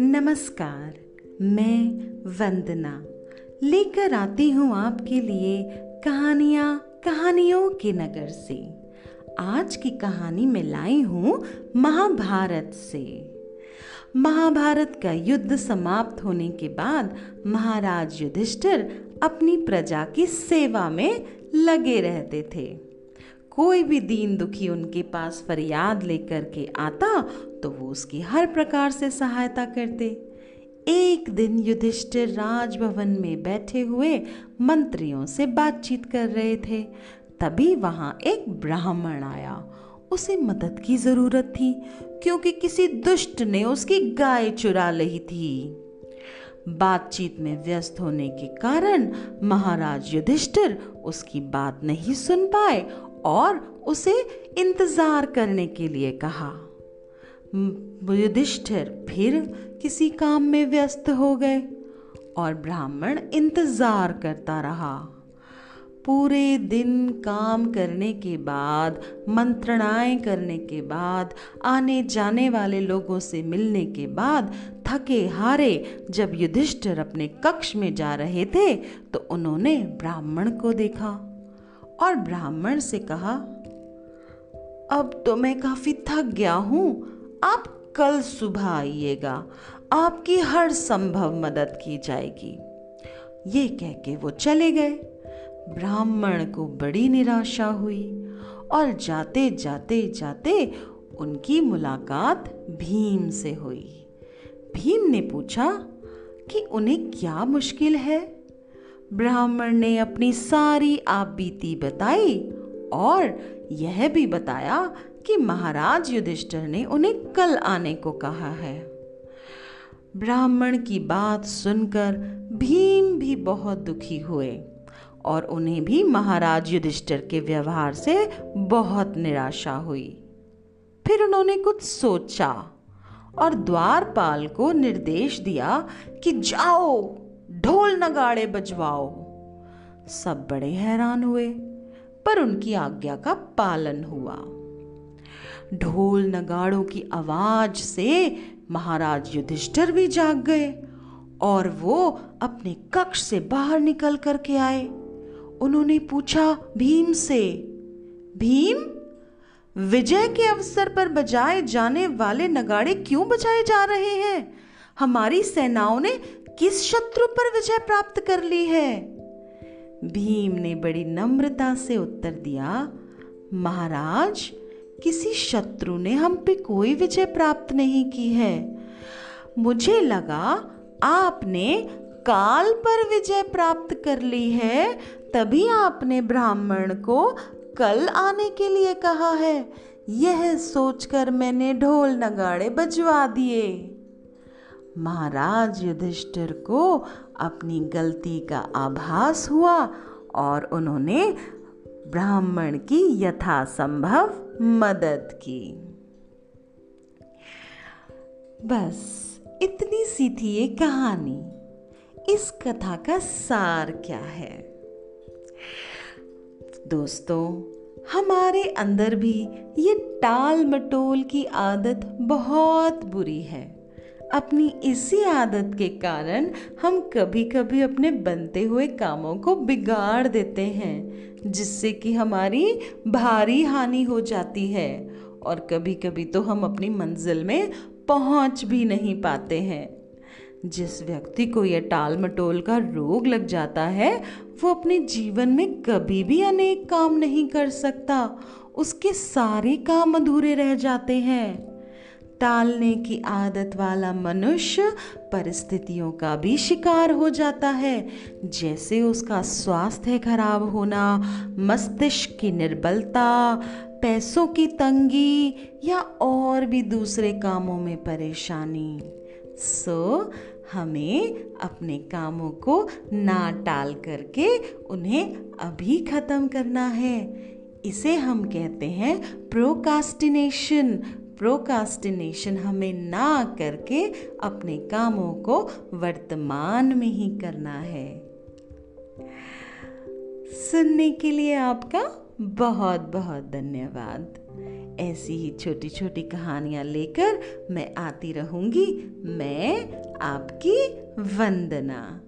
नमस्कार, मैं वंदना लेकर आती हूँ आपके लिए कहानियों के नगर से। आज की कहानी में लाई हूँ महाभारत से। महाभारत का युद्ध समाप्त होने के बाद महाराज युधिष्ठिर अपनी प्रजा की सेवा में लगे रहते थे। कोई भी दीन दुखी उनके पास फरियाद लेकर के आता तो वो उसकी हर प्रकार से सहायता करते। एक दिन युधिष्ठिर राजभवन में बैठे हुए मंत्रियों से बातचीत कर रहे थे। तभी वहां एक ब्राह्मण आया। उसे मदद की जरूरत थी क्योंकि किसी दुष्ट ने उसकी गाय चुरा ली थी। बातचीत में व्यस्त होने के कारण महाराज युधिष्ठिर उसकी बात नहीं सुन पाए और उसे इंतजार करने के लिए कहा। युधिष्ठिर फिर किसी काम में व्यस्त हो गए और ब्राह्मण इंतजार करता रहा। पूरे दिन काम करने के बाद, मंत्रणाएं करने के बाद, आने जाने वाले लोगों से मिलने के बाद थके हारे जब युधिष्ठिर अपने कक्ष में जा रहे थे तो उन्होंने ब्राह्मण को देखा और ब्राह्मण से कहा, अब तो मैं काफी थक गया हूं, आप कल सुबह आइएगा, आपकी हर संभव मदद की जाएगी। ये कह के वो चले गए। ब्राह्मण को बड़ी निराशा हुई और जाते जाते उनकी मुलाकात भीम से हुई। भीम ने पूछा कि उन्हें क्या मुश्किल है। ब्राह्मण ने अपनी सारी आपबीती बताई और यह भी बताया कि महाराज युधिष्ठिर ने उन्हें कल आने को कहा है। ब्राह्मण की बात सुनकर भीम भी बहुत दुखी हुए और उन्हें भी महाराज युधिष्ठिर के व्यवहार से बहुत निराशा हुई। फिर उन्होंने कुछ सोचा और द्वारपाल को निर्देश दिया कि जाओ, ढोल नगाड़े बजवाओ। सब बड़े हैरान हुए पर उनकी आज्ञा का पालन हुआ। ढोल नगाड़ों की आवाज से महाराज युधिष्ठिर भी जाग गए और वो अपने कक्ष से बाहर निकल करके आए। उन्होंने पूछा भीम से, भीम, विजय के अवसर पर बजाए जाने वाले नगाड़े क्यों बजाए जा रहे हैं? हमारी सेनाओं ने किस शत्रु पर विजय प्राप्त कर ली है? भीम ने बड़ी नम्रता से उत्तर दिया, महाराज, किसी शत्रु ने हम पे कोई विजय प्राप्त नहीं की है। मुझे लगा आपने काल पर विजय प्राप्त कर ली है, तभी आपने ब्राह्मण को कल आने के लिए कहा है। यह सोचकर मैंने ढोल नगाड़े बजवा दिए। महाराज युधिष्ठिर को अपनी गलती का आभास हुआ और उन्होंने ब्राह्मण की यथासंभव मदद की। बस इतनी सी थी ये कहानी। इस कथा का सार क्या है? दोस्तों, हमारे अंदर भी ये टाल मटोल की आदत बहुत बुरी है। अपनी इसी आदत के कारण हम कभी कभी अपने बनते हुए कामों को बिगाड़ देते हैं, जिससे कि हमारी भारी हानि हो जाती है और कभी कभी तो हम अपनी मंजिल में पहुंच भी नहीं पाते हैं। जिस व्यक्ति को यह टाल मटोल का रोग लग जाता है वो अपने जीवन में कभी भी अनेक काम नहीं कर सकता। उसके सारे काम अधूरे रह जाते हैं। टालने की आदत वाला मनुष्य परिस्थितियों का भी शिकार हो जाता है, जैसे उसका स्वास्थ्य खराब होना, मस्तिष्क की निर्बलता, पैसों की तंगी या और भी दूसरे कामों में परेशानी। हमें अपने कामों को ना टाल करके उन्हें अभी खत्म करना है। इसे हम कहते हैं प्रोकास्टिनेशन। प्रोकास्टिनेशन हमें ना करके अपने कामों को वर्तमान में ही करना है। सुनने के लिए आपका बहुत बहुत धन्यवाद। ऐसी ही छोटी छोटी कहानियाँ लेकर मैं आती रहूँगी। मैं आपकी वंदना।